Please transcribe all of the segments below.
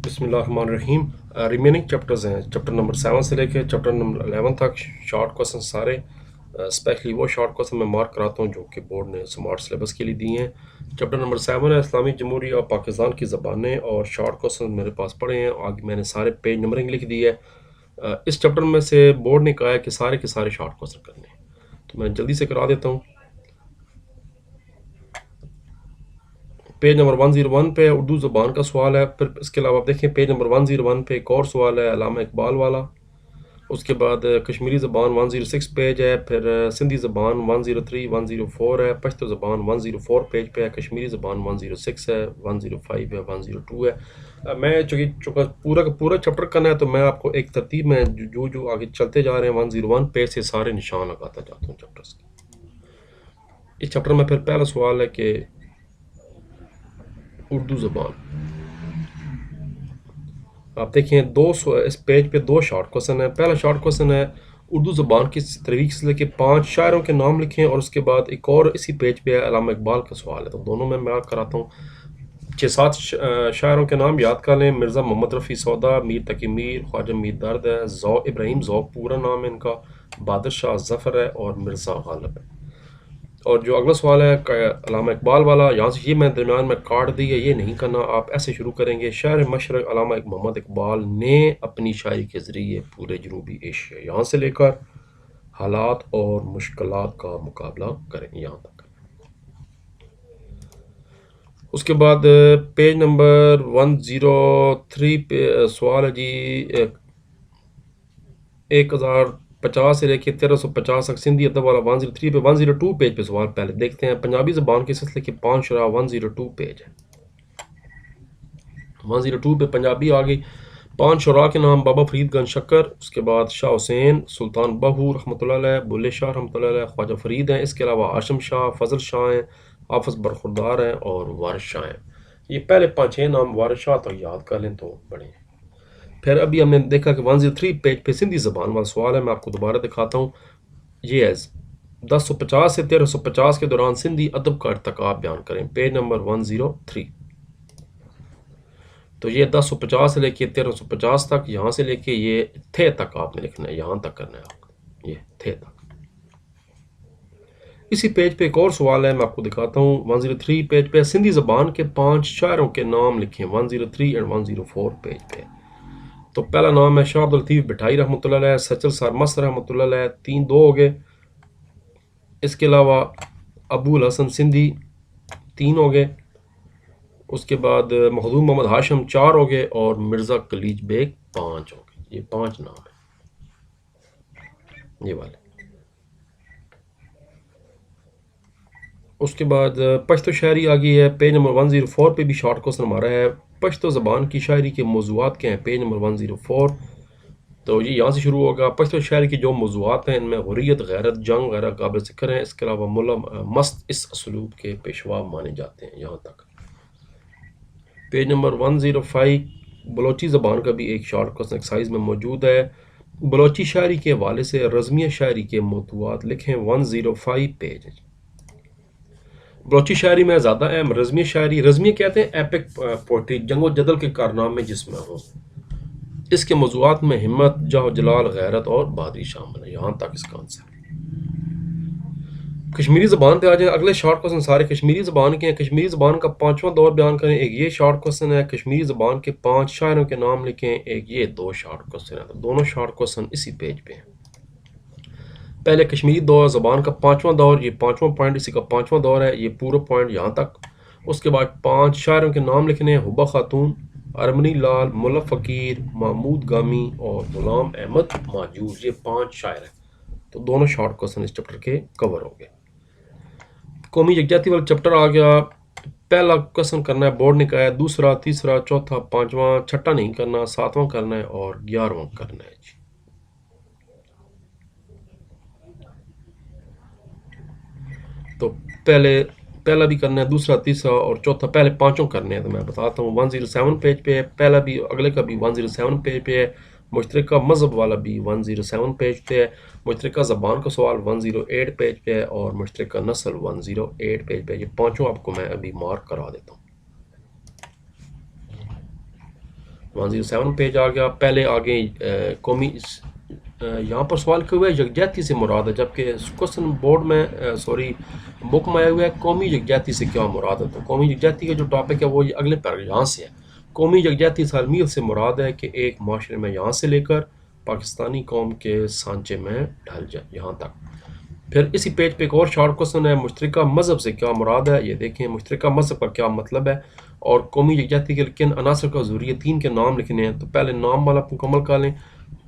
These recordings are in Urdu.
بسم اللہ الرحمن الرحیم۔ ریمیننگ چیپٹرز ہیں چیپٹر نمبر 7 سے لے کے چیپٹر نمبر 11 تک شارٹ کوسچن سارے، اسپیشلی وہ شارٹ کوسچن میں مارک کراتا ہوں جو کہ بورڈ نے سمارٹ سلیبس کے لیے دیے ہیں۔ چیپٹر نمبر 7 ہے اسلامی جمہوریہ اور پاکستان کی زبانیں، اور شارٹ کوسچن میرے پاس پڑے ہیں، آگے میں نے سارے پیج نمبرنگ لکھ دی ہے۔ اس چیپٹر میں سے بورڈ نے کہا ہے کہ سارے کے سارے شارٹ کوسچن کرنے ہیں، تو میں جلدی سے کرا دیتا ہوں۔ پیج نمبر 101 پہ اردو زبان کا سوال ہے، پھر اس کے علاوہ آپ دیکھیں پیج نمبر 101 پہ ایک اور سوال ہے علامہ اقبال والا، اس کے بعد کشمیری زبان 106 پیج ہے، پھر سندھی زبان 103 104 ہے، پشتو زبان 104 پیج پہ ہے، کشمیری زبان 106 ہے، 105 ہے، 102 ہے۔ میں چونکہ پورا کا پورا چیپٹر کرنا ہے تو میں آپ کو ایک ترتیب میں جو آگے چلتے جا رہے ہیں 101 پیج سے سارے نشان لگاتا جاتا ہوں چیپٹرز کے۔ اس چیپٹر میں پھر پہلا سوال ہے کہ اردو زبان، آپ دیکھیں اس پیج پہ دو شارٹ کوسچن ہیں۔ پہلا شارٹ کوسچن ہے اردو زبان کی تحریک سے لے کے 5 شاعروں کے نام لکھیں، اور اس کے بعد ایک اور اسی پیج پہ علامہ اقبال کا سوال ہے، تو دونوں میں یاد کراتا ہوں۔ 6-7 شاعروں کے نام یاد کر لیں: مرزا محمد رفیع سودا، میر تقی میر، خواجہ میر درد ہے، ابراہیم ذوق پورا نام ہے ان کا، بہادر شاہ ظفر ہے، اور مرزا غالب ہے۔ اور جو اگلا سوال ہے علامہ اقبال والا، یہاں سے یہ میں درمیان میں کاٹ دی ہے، یہ نہیں کرنا، آپ ایسے شروع کریں گے: شہر مشرق علامہ محمد اقبال نے اپنی شاعری کے ذریعے پورے جنوبی ایشیا، یہاں سے لے کر حالات اور مشکلات کا مقابلہ کریں، یہاں تک۔ اس کے بعد پیج نمبر 103 پہ سوال ہے جی 1050 سے لے کے 1350 تک سندھی ادب والا 103 پہ 102 پیج پہ سوال پہلے دیکھتے ہیں۔ پنجابی زبان کے سلسلے کے 5 شرح 102 پیج ہے۔ 102 پہ پنجابی آ گئی۔ 5 شراء کے نام: بابا فرید گنج شکر، اس کے بعد شاہ حسین، سلطان بہو رحمۃ اللہ علیہ، بلے شاہ رحمۃ اللہ علیہ، خواجہ فرید ہیں، اس کے علاوہ ہاشم شاہ، فضل شاہ ہیں، حافظ برخوردار ہیں، اور وارث شاہ ہیں۔ یہ پہلے 5-6 نام وارث شاہ تک یاد کر لیں تو بڑے ہیں۔ پھر ابھی ہم نے دیکھا کہ 103 پیج پہ سندھی زبان والا سوال ہے، میں آپ کو دوبارہ دکھاتا ہوں۔ یہ ہے 1050 سے 1350 کے دوران سندھی ادب کا ارتقاب بیان کریں، پیج نمبر 103۔ تو یہ 1050 سے لے کے 1350 تک، یہاں سے لے کے یہ تھے تک آپ نے لکھنا ہے، یہاں تک کرنا ہے آپ کو، یہ تھے تک۔ اسی پیج پہ ایک اور سوال ہے، میں آپ کو دکھاتا ہوں۔ 103 پیج پہ سندھی زبان کے 5 شاعروں کے نام لکھیں، 103 اور 104 پیج پہ۔ تو پہلا نام ہے شاہ عبداللطیف بٹھائی رحمۃ اللہ علیہ، سچل سرمست رحمۃ اللہ علیہ، 2 ہو گئے۔ اس کے علاوہ ابو الحسن سندھی 3 ہو گئے۔ اس کے بعد مخدوم محمد ہاشم 4 ہو گئے، اور مرزا کلیج بیگ 5 ہو گئے۔ یہ 5 نام ہیں یہ والے۔ اس کے بعد پشتو شاعری آ گئی ہے، پیج نمبر 104 پہ بھی شارٹ کوسچن ہمارا ہے: پشتو زبان کی شاعری کے موضوعات کیا ہیں، پیج نمبر 104۔ تو یہ یہاں سے شروع ہوگا۔ پشتو شاعری کے جو موضوعات ہیں ان میں حریت، غیرت، جنگ وغیرہ قابل ذکر ہیں۔ اس کے علاوہ ملا مست اس اسلوب کے پیشوا مانے جاتے ہیں، یہاں تک۔ پیج نمبر 105 بلوچی زبان کا بھی ایک شارٹ کوسچن ایکسرسائز میں موجود ہے۔ بلوچی شاعری کے حوالے سے رزمیہ شاعری کے موضوعات لکھیں، 105 پیج ہے۔ بلوچی شاعری میں زیادہ اہم رزمیہ شاعری، رزمیہ کہتے ہیں ایپک پوئٹری، جنگ و جدل کے کارنامے جس میں ہوں۔ اس کے موضوعات میں ہمت، جاہ و جلال، غیرت اور بہادری شامل ہے، یہاں تک اس کا آنسر۔ کشمیری زبان پہ آ جائیں، اگلے شارٹ کوسچن سارے کشمیری زبان کے ہیں۔ کشمیری زبان کا 5واں دور بیان کریں، ایک یہ شارٹ کوسچن ہے۔ کشمیری زبان کے 5 شاعروں کے نام لکھیں، ایک یہ 2 شارٹ کوسچن ہیں، تو دونوں شارٹ کوسچن اسی پیج پہ ہیں۔ پہلے کشمیری زبان کا 5واں دور، یہ 5واں پوائنٹ اسی کا 5واں دور ہے، یہ پورا پوائنٹ یہاں تک۔ اس کے بعد 5 شاعروں کے نام لکھنے ہیں: حبہ خاتون، ارمنی لال، ملا فقیر، محمود گامی، اور غلام احمد ماجور، یہ 5 شاعر ہیں، تو دونوں شارٹ کوسچن اس چیپٹر کے کور ہو گئے۔ قومی یکجہتی والا چیپٹر آ گیا۔ پہلا کوسچن کرنا ہے، بورڈ نے کہا ہے دوسرا، تیسرا، چوتھا، 5واں، چھٹا نہیں کرنا، 7واں کرنا ہے، اور 11واں کرنا ہے جی۔ تو پہلا بھی کرنا ہے، دوسرا، تیسرا اور چوتھا، پہلے 5 کرنے ہیں، تو میں بتاتا ہوں۔ 107 پیج پہ ہے، پہلا بھی اگلے کا بھی 107 پیج پہ ہے۔ مشترکہ مذہب والا بھی 107 پیج پہ ہے۔ مشترکہ زبان کا سوال 108 پیج پہ ہے، اور مشترکہ نسل 108 پیج پہ ہے۔ یہ 5 آپ کو میں ابھی مارک کرا دیتا ہوں۔ 107 پیج آ گیا. پہلے آگے قومی یہاں پر سوال کیا ہوا ہے یکجہتی سے مراد ہے، جبکہ کوشچن بورڈ میں بک میں آیا ہوا ہے قومی یکجہتی سے کیا مراد ہے. تو قومی یکجہتی کا جو ٹاپک ہے وہ یہ اگلے پر یہاں سے ہے. قومی یکجہتی سالمیت سے مراد ہے کہ ایک معاشرے میں یہاں سے لے کر پاکستانی قوم کے سانچے میں ڈھل جائے یہاں تک. پھر اسی پیج پہ ایک اور شارٹ کوشچن ہے مشترکہ مذہب سے کیا مراد ہے. یہ دیکھیں مشترکہ مذہب کا کیا مطلب ہے اور قومی یکجہتی کے کن عناصر کا ضروری ہے. 3 کے نام لکھنے ہیں. تو پہلے نام والا مکمل کر لیں.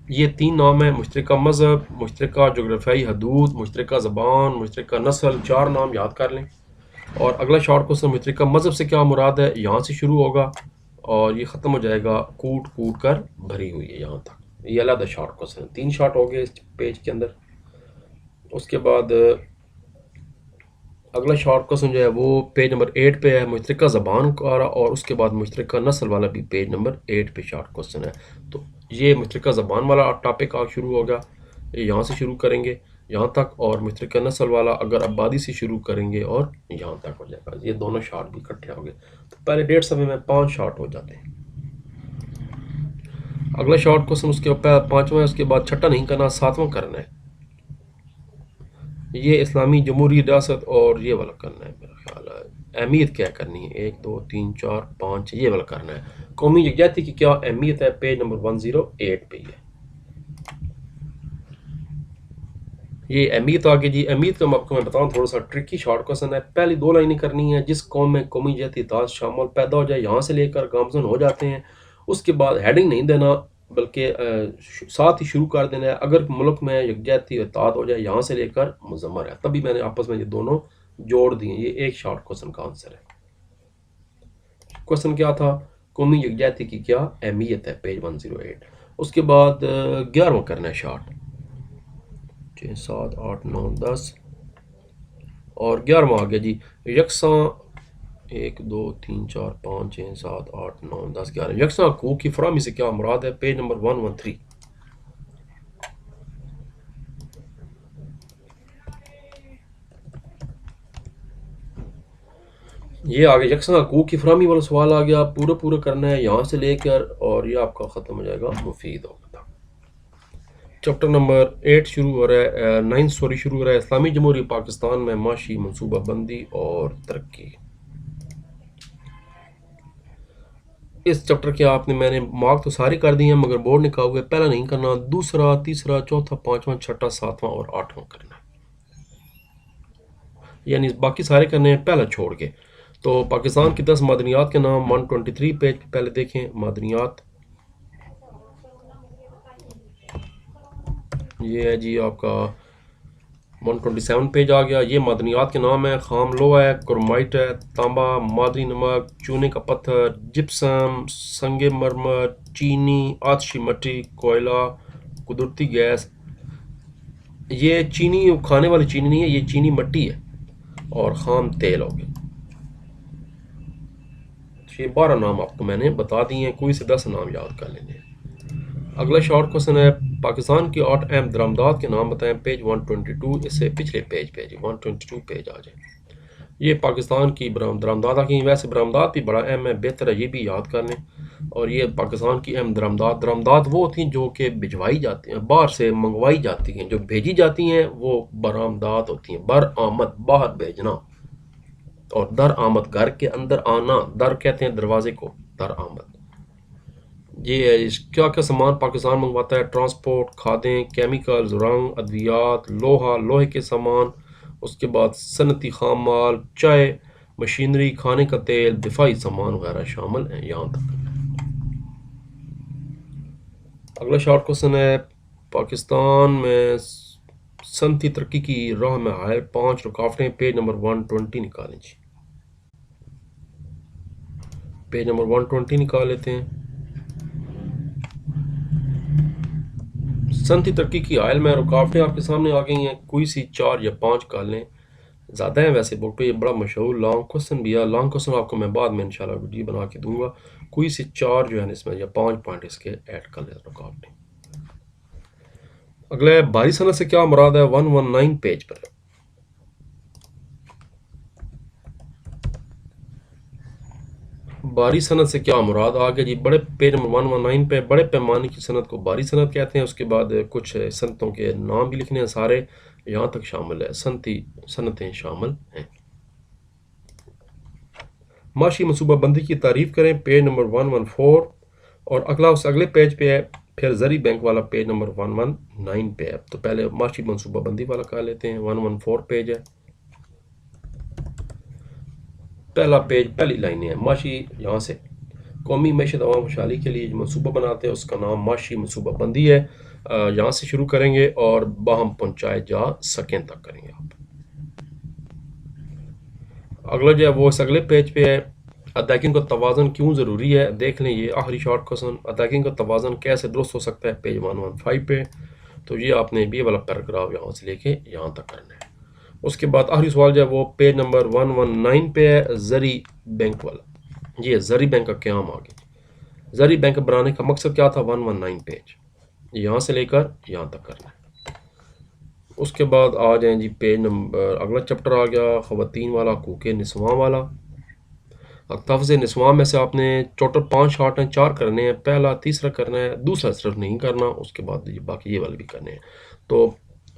یہ 3 نام ہیں: مشترکہ مذہب، مشترکہ جغرافیائی حدود، مشترکہ زبان، مشترکہ نسل. 4 نام یاد کر لیں. اور اگلا شارٹ کوشچن مشترکہ مذہب سے کیا مراد ہے یہاں سے شروع ہوگا اور یہ ختم ہو جائے گا کوٹ کوٹ کر بھری ہوئی ہے یہاں تک. یہ علیحدہ شارٹ کوشچن 3 شارٹ ہو گئے اس پیج کے اندر. اس کے بعد اگلا شارٹ کوشچن جو ہے وہ پیج نمبر 8 پہ ہے مشترکہ زبان کا، اور اس کے بعد مشترکہ نسل والا بھی پیج نمبر 8 پہ شارٹ کوشچن ہے. تو یہ مشترکہ زبان والا ٹاپک آج شروع ہوگا، یہ یہاں سے شروع کریں گے یہاں تک، اور مشترکہ نسل والا اگر آبادی سے شروع کریں گے اور یہاں تک ہو جائے گا. یہ دونوں شارٹ بھی اکٹھے ہو گئے. تو پہلے 1.5 صفحے میں 5 شارٹ ہو جاتے ہیں. اگلا شارٹ کوشچن اس کے اوپر 5واں ہے، اس کے بعد چھٹا نہیں کرنا 7واں کرنا ہے. یہ اسلامی جمہوری ریاست اور یہ والا کرنا ہے میرا خیال ہے. اہمیت کیا کرنی ہے 1 2 3 4 5 یہ والا کرنا ہے. قومی یکجہتی کی کیا اہمیت ہے پیج نمبر 108 پہ ہے. یہ اہمیت آگے جی. اہمیت کا آپ کو میں بتاؤں تھوڑا سا ٹرکی شارٹ کوشچن ہے. پہلی 2 لائنیں کرنی ہے. جس قوم میں قومی یکجہتی اتحاد شامل پیدا ہو جائے یہاں سے لے کر گامزن ہو جاتے ہیں. اس کے بعد ہیڈنگ نہیں دینا بلکہ ساتھ ہی شروع کر دینا ہے. اگر ملک میں یکجہتی اتحاد ہو جائے یہاں سے لے کر مضمر ہے. تبھی میں نے آپس میں یہ دونوں جوڑ دیے. یہ ایک شارٹ کوشچن کا آنسر ہے. کوشچن کیا تھا؟ قومی یکجہتی کی کیا اہمیت ہے پیج 108. اس کے بعد 11واں کرنا ہے شارٹ. 6 7 8 9 10 اور 11واں آ گیا جی. یکساں 1 2 3 4 5 6 7 8 9 10 11 یکساں حقوق کی فراہمی سے کیا مراد ہے پیج نمبر 113. یہ آگے یکساں حقوق کی فراہمی والا سوال آ گیا. پورا کرنا ہے یہاں سے لے کر اور یہ آپ کا ختم ہو جائے گا مفید ہوگا. چیپٹر نمبر 8 شروع ہو رہا ہے 9 شروع ہو رہا ہے اسلامی جمہوریہ پاکستان میں معاشی منصوبہ بندی اور ترقی. اس چیپٹر کے آپ نے میں نے مارک تو سارے کر دیے ہیں مگر بورڈ نے کہا ہوا ہے پہلا نہیں کرنا، دوسرا تیسرا چوتھا پانچواں چھٹا ساتواں اور 8واں کرنا ہے. یعنی باقی سارے کرنے ہیں پہلا چھوڑ کے. تو پاکستان کی 10 معدنیات کے نام 123 پیج پہ پہلے دیکھیں. معدنیات یہ ہے جی آپ کا 127 پیج آ گیا. یہ معدنیات کے نام ہیں: خام لوہا ہے، کرومائٹ ہے، تانبا، معدنی نمک، چونے کا پتھر، جپسم، سنگ مرمر، چینی، آتشی مٹی، کوئلہ، قدرتی گیس. یہ چینی کھانے والی چینی نہیں ہے، یہ چینی مٹی ہے. اور خام تیل ہو گیا. یہ 12 نام آپ کو میں نے بتا دیے ہیں، کوئی سے 10 نام یاد کر لیں گے. اگلا شارٹ کوشچن ہے پاکستان کی 8 اہم درآمدات کے نام بتائیں پیج 122. اس سے پچھلے پیج پہ جی 122 پیج آ جائیں. یہ پاکستان کی درآمدات کی ویسے برآمدات بھی بڑا اہم ہے، بہتر ہے یہ بھی یاد کر لیں. اور یہ پاکستان کی اہم درآمدات وہ ہوتی ہیں جو کہ بھجوائی جاتی ہیں، باہر سے منگوائی جاتی ہیں. جو بھیجی جاتی ہیں وہ برآمدات ہوتی ہیں. برآمد باہر بھیجنا اور درآمد گھر کے اندر آنا. در کہتے ہیں دروازے کو، درآمد. یہ کیا کیا سامان پاکستان منگواتا ہے؟ ٹرانسپورٹ، کھادیں، کیمیکلز، رنگ، ادویات، لوہے کے سامان. اس کے بعد صنعتی خام مال، چائے، مشینری، کھانے کا تیل، دفاعی سامان وغیرہ شامل ہیں یہاں تک. اگلا شارٹ کوشچن ہے پاکستان میں صنعتی ترقی کی راہ میں حائل 5 رکاوٹیں پیج نمبر 120 نکالیں جی. پیج نمبر 120 نکال لیتے ہیں. صنعتی ترقی کی حائل میں رکاوٹیں آپ کے سامنے آ گئی ہیں. کوئی سی 4 یا 5 کر لیں، زیادہ ہیں ویسے بک پہ. یہ بڑا مشہور لانگ کوشچن بھی ہے. لانگ کوشچن آپ کو میں بعد میں انشاءاللہ ویڈیو بنا کے دوں گا. کوئی سی 4 جو ہے اس میں یا 5 پوائنٹ اس کے ایڈ کر لیں رکاوٹیں. اگلا ہے بھاری صنعت سے کیا مراد ہے 119 پیج پر. باری صنعت سے کیا مراد آگے جی بڑے پیج نمبر 119 پہ بڑے پیمانے کی صنعت کو باری صنعت کہتے ہیں. اس کے بعد کچھ صنعتوں کے نام بھی لکھنے ہیں سارے یہاں تک شامل ہے. صنعتیں شامل ہیں. معاشی منصوبہ بندی کی تعریف کریں پیج نمبر 114 اور اگلا اس اگلے پیج پہ ہے. پھر زرعی بینک والا پیج نمبر 119 پہ ہے. تو پہلے معاشی منصوبہ بندی والا کہا لیتے ہیں. 114 پیج ہے. پہلا پیج پہلی لائنیں ہیں معاشی. یہاں سے قومی معیشت عوام خوشحالی کے لیے جو منصوبہ بناتے ہیں اس کا نام معاشی منصوبہ بندی ہے. یہاں سے شروع کریں گے اور باہم پہنچائے جا سکیں تک کریں گے آپ. اگلا جو ہے وہ اس اگلے پیج پہ ہے. ادائیگیوں کا توازن کیوں ضروری ہے دیکھ لیں. یہ آخری شارٹ کوسچن ادائیگیوں کا توازن کیسے درست ہو سکتا ہے پیج 115 پہ. تو یہ آپ نے بھی والا پیراگراف یہاں سے لے کے یہاں تک کرنا ہے. اس کے بعد آخری سوال جو ہے وہ پیج نمبر 119 پہ ہے زرعی بینک والا. یہ زرعی بینک کا قیام آگے. زرعی بینک بنانے کا مقصد کیا تھا 119 پیج یہاں سے لے کر یہاں تک کرنا ہے. اس کے بعد آ جائیں جی پیج نمبر اگلا چپٹر آ گیا خواتین والا حقوق نسواں والا. تفظ نسواں میں سے آپ نے ٹوٹل 5 شارٹ ہیں 4 کرنے ہیں. پہلا تیسرا کرنا ہے دوسرا صرف نہیں کرنا. اس کے بعد باقی یہ والے بھی کرنے ہیں. تو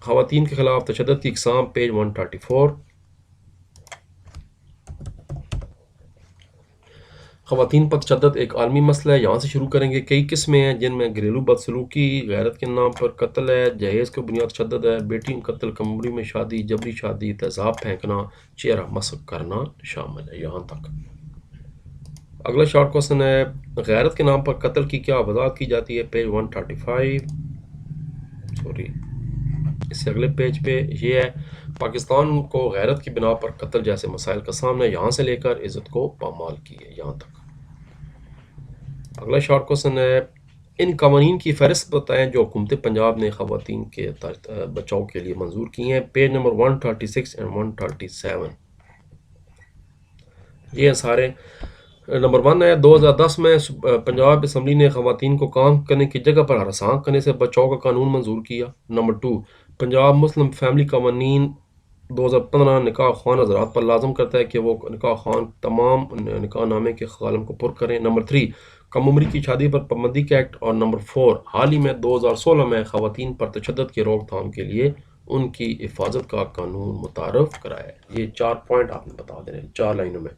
خواتین کے خلاف تشدد کی اقسام پیج 134. خواتین پر تشدد ایک عالمی مسئلہ ہے. یہاں سے شروع کریں گے. کئی قسمیں ہیں جن میں گھریلو بدسلوکی غیرت کے نام پر قتل ہے جہیز کے بنیاد تشدد ہے بیٹی قتل کم عمری میں شادی جبری شادی تیزاب پھینکنا چہرہ مسخ کرنا شامل ہے. یہاں تک. اگلا شارٹ کوسچن ہے غیرت کے نام پر قتل کی کیا وضاحت کی جاتی ہے پیج 135. سوری اس سے اگلے پیج پہ یہ ہے پاکستان کو غیرت کی بنا پر قتل جیسے مسائل کا سامنا یہاں سے لے کر عزت کو پامال کی ہے. یہاں تک. اگلا شارٹ کوسچن ہے ان قوانین کی فہرست بتائیں جو حکومت پنجاب نے خواتین کے بچاؤ کے لیے منظور کی ہیں پیج نمبر 136 اینڈ 137. یہ سارے. نمبر 1 ہے 2010 میں پنجاب اسمبلی نے خواتین کو کام کرنے کی جگہ پر ہراساں کرنے سے بچاؤ کا قانون منظور کیا. نمبر 2 پنجاب مسلم فیملی قوانین 2015 نکاح خوان حضرات پر لازم کرتا ہے کہ وہ نکاح خوان تمام نکاح نامے کے کالم کو پر کریں. نمبر 3 کم عمری کی شادی پر پابندی کا ایکٹ. اور نمبر 4 حال ہی میں 2016 میں خواتین پر تشدد کے روک تھام کے لیے ان کی حفاظت کا قانون متعارف کرایا. یہ 4 پوائنٹ آپ نے بتا دینے 4 لائنوں میں.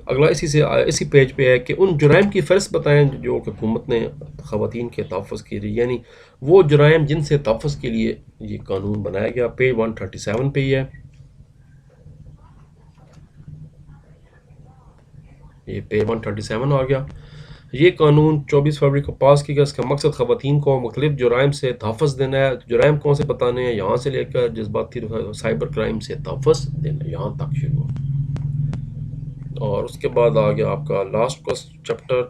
اگلا اسی پیج پہ ہے کہ ان جرائم کی فہرست بتائیں جو کہ حکومت نے خواتین کے تحفظ کے لیے یعنی وہ جرائم جن سے تحفظ کے لیے یہ قانون بنایا گیا. پیج 137 پہ ہی ہے. یہ پیج 137 آ گیا. یہ قانون 24 فروری کو پاس کیا گیا. اس کا مقصد خواتین کو مختلف جرائم سے تحفظ دینا ہے. جرائم کون سے بتانے ہیں یہاں سے لے کر جذباتی سائبر کرائم سے تحفظ دینا یہاں تک شروع. اور اس کے بعد آ گیا آپ کا لاسٹ کا چپٹر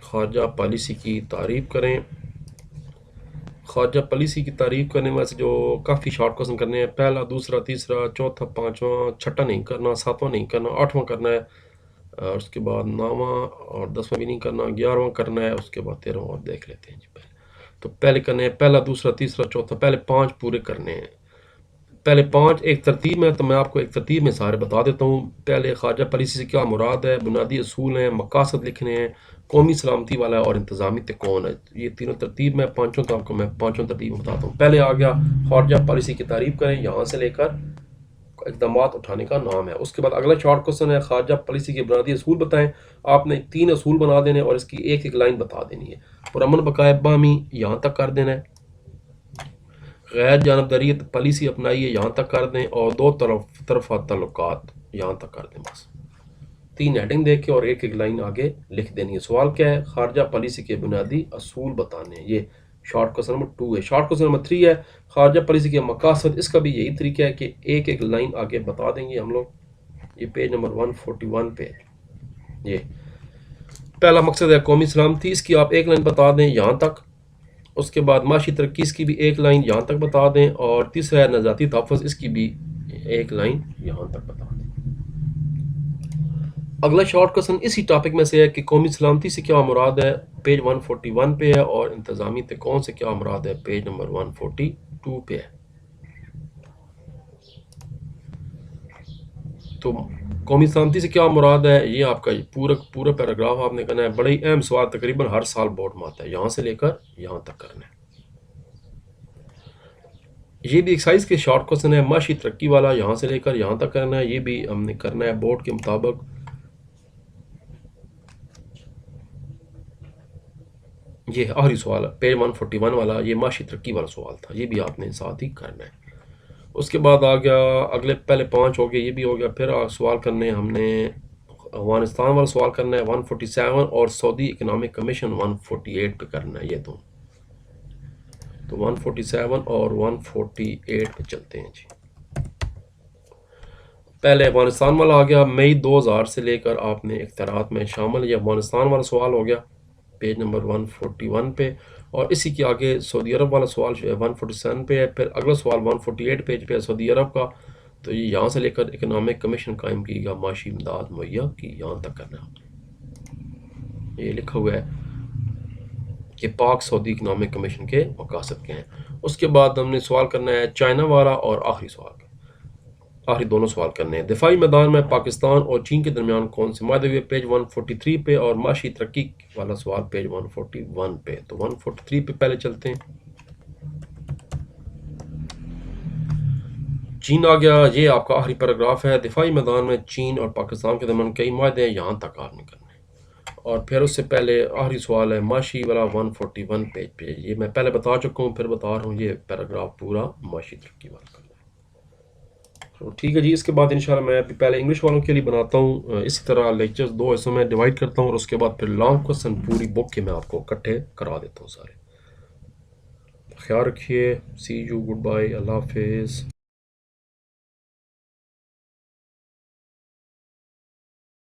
خارجہ پالیسی کی تعریف کریں. خارجہ پالیسی کی تعریف کرنے میں سے جو کافی شارٹ کوسچن کرنے ہیں. پہلا دوسرا تیسرا چوتھا پانچواں چھٹا نہیں کرنا 7واں نہیں کرنا 8واں کرنا ہے. اور اس کے بعد 9واں اور 10واں بھی نہیں کرنا 11واں کرنا ہے. اس کے بعد 13واں اور دیکھ لیتے ہیں جی. پہلے تو پہلے کرنے ہیں پہلا دوسرا تیسرا چوتھا. پہلے 5 پورے کرنے ہیں. پہلے 5 ایک ترتیب میں. تو میں آپ کو ایک ترتیب میں سارے بتا دیتا ہوں. پہلے خارجہ پالیسی سے کیا مراد ہے. بنیادی اصول ہیں مقاصد لکھنے ہیں قومی سلامتی والا ہے اور انتظامی کون ہے. یہ تینوں ترتیب میں پانچوں تو آپ کو میں پانچوں ترتیب بتاتا ہوں. پہلے آ گیا خارجہ پالیسی کی تعریف کریں یہاں سے لے کر اقدامات اٹھانے کا نام ہے. اس کے بعد اگلا شارٹ کوسچن ہے خارجہ پالیسی کے بنیادی اصول بتائیں. آپ نے 3 اصول بنا دینے اور اس کی ایک ایک لائن بتا دینی ہے. پرامن بقائے باہمی یہاں تک کر دینا ہے. غیر جانبداریت پالیسی اپنائیے یہاں تک کر دیں. اور 2 طرفہ تعلقات یہاں تک کر دیں. بس 3 ہیڈنگ دے کے اور ایک ایک لائن آگے لکھ دینی ہے. سوال کیا ہے خارجہ پالیسی کے بنیادی اصول بتانے ہیں. یہ شارٹ کوسچن نمبر 2 ہے. شارٹ کوسچن نمبر 3 ہے خارجہ پالیسی کے مقاصد. اس کا بھی یہی طریقہ ہے کہ ایک ایک لائن آگے بتا دیں گے ہم لوگ. یہ پیج نمبر 141 پہ. یہ پہلا مقصد ہے قومی سلامتی. اس کی آپ ایک لائن بتا دیں یہاں تک. اس کے بعد معاشی ترقی اس کی بھی ایک لائن یہاں تک بتا دیں. اور تیسرا ہے نظاتی تحفظ. اس کی بھی ایک لائن یہاں تک بتا دیں. اگلا شارٹ کوسچن اسی ٹاپک میں سے ہے کہ قومی سلامتی سے کیا مراد ہے. پیج 141 پہ ہے. اور انتظامی کون سے کیا مراد ہے پیج نمبر 142 پہ ہے. تو قومی سلامتی سے کیا مراد ہے، یہ آپ کا پورا پیراگراف آپ نے کرنا ہے. بڑا ہی اہم سوال تقریباً ہر سال بورڈ میں آتا ہے، یہاں سے لے کر یہاں تک کرنا ہے. یہ بھی ایکسائز کے شارٹ کوسچن ہے. معاشی ترقی والا یہاں سے لے کر یہاں تک کرنا ہے، یہ بھی ہم نے کرنا ہے بورڈ کے مطابق. یہ آخری سوال ہے پیج 141 والا، یہ معاشی ترقی والا سوال تھا، یہ بھی آپ نے ساتھ ہی کرنا ہے. اس کے بعد آ گیا اگلے پہلے 5 ہو گئے، یہ بھی ہو گیا. پھر سوال کرنے ہم نے افغانستان والا سوال کرنا ہے 147 اور سعودی اکنامک کمیشن 148 پہ کرنا ہے. یہ دونوں تو 147 اور 148 پہ چلتے ہیں جی. پہلے افغانستان والا آ گیا، مئی 2000 سے لے کر آپ نے اختیارات میں شامل. یہ افغانستان والا سوال ہو گیا پیج نمبر 141 پہ. اور اسی کے آگے سعودی عرب والا سوال 147 پہ ہے. پھر اگلا سوال 148 پیج پہ ہے سعودی عرب کا. تو یہ یہاں سے لے کر اکنامک کمیشن قائم کی گا، معاشی امداد مہیا کی، یہاں تک کرنا ہے. یہ لکھا ہوا ہے کہ پاک سعودی اکنامک کمیشن کے مقاصد کے ہیں. اس کے بعد ہم نے سوال کرنا ہے چائنا والا اور آخری دونوں سوال کرنے ہیں. دفاعی میدان میں پاکستان اور چین کے درمیان کون سے معاہدے ہوئے، پیج 143 پہ. اور معاشی ترقی والا سوال پیج 141 پہ. تو 143 پہ پہلے چلتے ہیں. چین آ گیا، یہ آپ کا آخری پیراگراف ہے. دفاعی میدان میں چین اور پاکستان کے درمیان کئی معاہدے ہیں، یہاں تک آپ نے کرنا ہے. اور پھر اس سے پہلے آخری سوال ہے معاشی والا 141 پیج پہ. یہ میں پہلے بتا چکا ہوں، پھر بتا رہا ہوں، یہ پیراگراف پورا معاشی ترقی والا کرنا ہے. ٹھیک ہے جی. اس کے بعد انشاءاللہ میں پہلے انگلش والوں کے لیے بناتا ہوں. اسی طرح لیکچرز 2 حصوں میں ڈیوائڈ کرتا ہوں، اور اس کے بعد پھر لانگ کوسچن پوری بک کے میں آپ کو اکٹھے کرا دیتا ہوں سارے. خیال رکھیے. سی یو، گڈ بائی، اللہ حافظ.